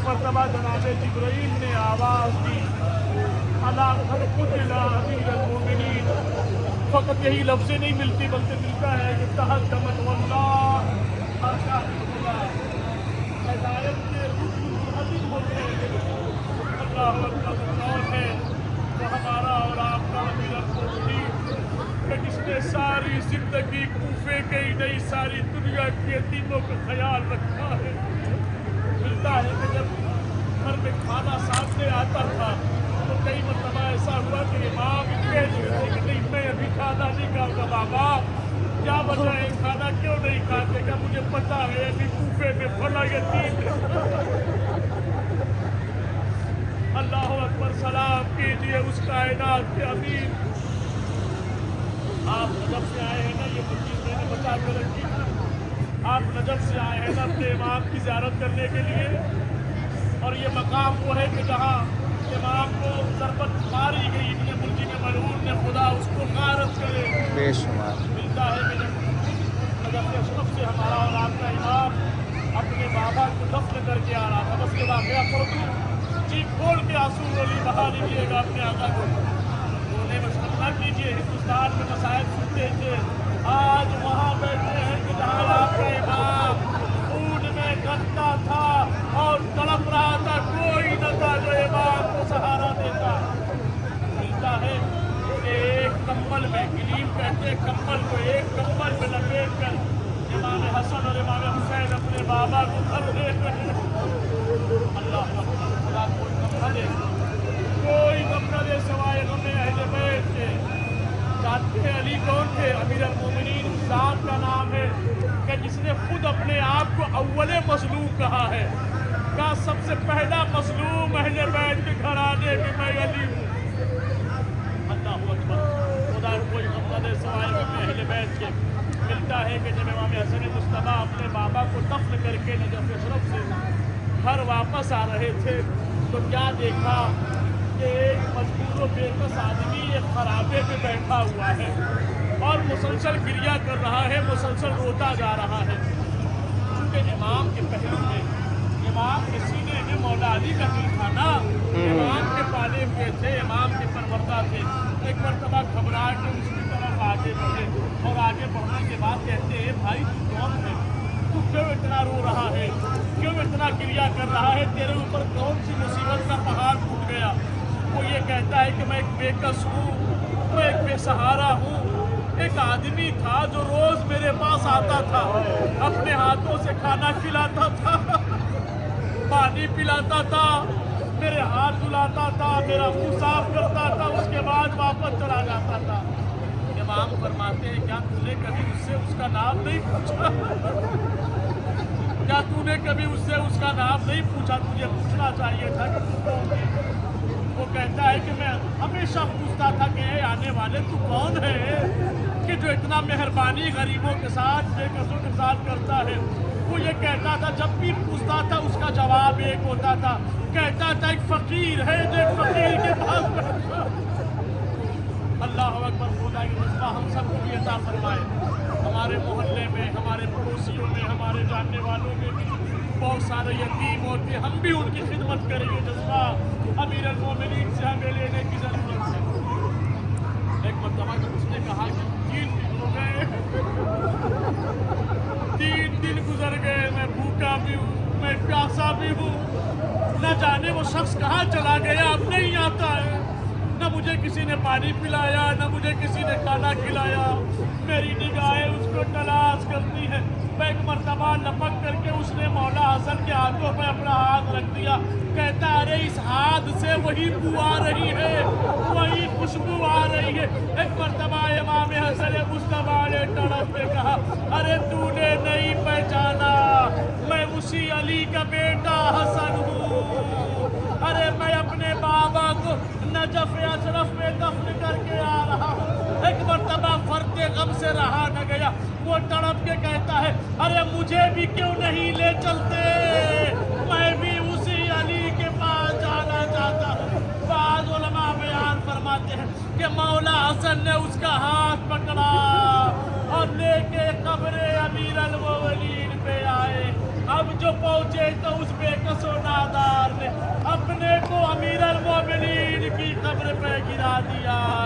एक मरतबा जनाब जिब्राइल ने आवाज़ दी, अला खलकुल्ला अमीरुल मोमिनीन। फ़कत यही लफ्ज़ें नहीं मिलती बल्कि मिलता है कि तहद्दमत वल्लाह अरकाहुल्लाह, हिदायत के रुकन अज़ीम होते हैं। अल्लाह अकबर कौन है वो हमारा और आपका अमीरुल मोमिनीन, कि जिसने सारी ज़िंदगी कूफे के ही नहीं सारी दुनिया के यतीमों का ख्याल रखा है। मिलता है कि जब घर में खाना सामने आता था तो कई मरतबा ऐसा हुआ कि इमाम कह देते कि नहीं मैं अभी खाना नहीं खाऊंगा। बाबा क्या वजह है, खाना क्यों नहीं खाते? क्या मुझे पता है अभी कूफे में फला यतीम है। अल्लाह अकबर, सलाम कीजिए उस कायनात के अमीर। आप नजब से आए हैं ना, ये चीज़ मैंने बता कर रखी। आप नजब से आए हैं ना अपने इमाम की ज़ियारत करने के लिए, और ये मकाम वो है कि जहाँ इमाम को ज़रबत मारी गई, इतने मुल्की में मलऊन ने खुदा उसको गारत करे। बेशुमार मिलता है कि जब नजब अशरफ से हमारा और आपका इमाम अपने बाबा को दफन करके आ रहा था, बस के वाक़या पढ़ दूँ, जी खोल के आंसू रोली बहा लीजिएगा अपने आका को, रोने में शर्म न कीजिए। हिंदुस्तान में मसाइल सुनते थे, आज वहाँ बैठे हैं कि जहाँ आपका इमाम खून में गंदा था और तड़प रहा था, कोई न था जो इमाम को सहारा देता। मिलता है कि एक कंबल में, गलीम कहते हैं कंबल को, एक कंबल में लपेट कर इमाम हसन और इमाम हुसैन अपने बाबा को घर दे रहे। अल्लाह खुदा कोई गम न दे, कोई गम न दे सवाए गमे अहले बैत के। जानते हैं अली कौन थे? अमीरुल मोमिनीन साहब का नाम है कि जिसने खुद अपने आप को अव्वले मज़लूम कहा है, का सबसे पहला मज़लूम अहले बैत के घराने में मैं अली हूँ। अल्लाह अकबर, खुदा कोई गम न दे सवाए गमे अहले बैत के। मिलता है कि जब इमाम हसन मुस्तफा अपने बाबा को दफन करके नजफ अशरफ से घर वापस आ रहे थे तो क्या देखा कि एक मजबूर व बेकस आदमी एक खराबे पे बैठा हुआ है और मुसलसल गिरिया कर रहा है, मुसलसल रोता जा रहा है। क्योंकि इमाम के पहलू में, इमाम के सीने में मौला अली का दिल था ना, इमाम के पाले हुए थे, इमाम के परवरदा थे। एक मरतबा घबरा के उसकी तरफ आगे बढ़े और आगे बढ़ने के बाद कहते हैं भाई तू कौन है, तू क्यों इतना रो रहा है, क्यों इतना गिरिया कर रहा है, तेरे ऊपर कौन सी मुसीबत का पहाड़ टूट गया? वो ये कहता है कि मैं एक बेकस हूँ, मैं एक बेसहारा हूँ। एक आदमी था जो रोज मेरे पास आता था, अपने हाथों से खाना खिलाता था, पानी पिलाता था, मेरे हाथ धुलाता था, मेरा मुंह साफ करता था, उसके बाद वापस चला जाता था। इमाम फरमाते हैं क्या तूने कभी उससे उसका नाम नहीं पूछा? क्या तूने कभी उससे उसका नाम नहीं पूछा? तुझे पूछना चाहिए था कि तू कौन है। वो कहता है कि मैं हमेशा पूछता था कि आने वाले तू कौन है कि जो इतना मेहरबानी गरीबों के साथ, बेकसों के साथ करता है। वो ये कहता था, जब भी पूछता था उसका जवाब एक होता था, कहता था एक फ़कीर है जो एक फ़कीर के पास बैठा। अल्लाह अकबर, खुदा की नस्बा हम सबको भी अता फरमाए। हमारे मोहल्ले में, हमारे पड़ोसियों में, हमारे जानने वालों में भी बहुत सारे यतीम होते, हम भी उनकी खिदमत करेंगे। जज्बा अमीरुल मोमिनीन से हमें लेने की ज़रूरत है। एक मरतबा जब उसने कहा कि 3 दिन हो गए, 3 दिन गुजर गए, मैं भूखा भी हूँ, मैं प्यासा भी हूँ, न जाने वो शख्स कहाँ चला गया, अब नहीं आता है। न मुझे किसी ने पानी पिलाया, न मुझे किसी ने खाना खिलाया। मेरी निगाहें उसको तलाश करती है। एक मरतबा लपक करके उसने मौला हसन के हाथों पर अपना हाथ रख दिया। कहता अरे इस हाथ से वही बू आ रही है, वही खुशबू आ रही है। एक मरतबा इमाम हसन मुस्तफा ने तड़प के कहा अरे तूने नहीं पहचाना, मैं उसी अली का बेटा हसन हूँ। अरे मैं अपने बाबा को नजफ अशरफ में दफन करके आ रहा हूँ। एक मरतबा फर्द गम से रहा न गया, वो तड़प के कहता है अरे मुझे भी क्यों नहीं ले चलते, मैं भी उसी अली के पास जाना चाहता हूँ। बाद उलमा बयान फरमाते हैं कि मौला हसन ने उसका हाथ पकड़ा और लेके कब्रे अमीरुल मोमिनीन पे आए। अब जो पहुँचे तो उस बेकसो नादान کی قبر پہ گرا دیا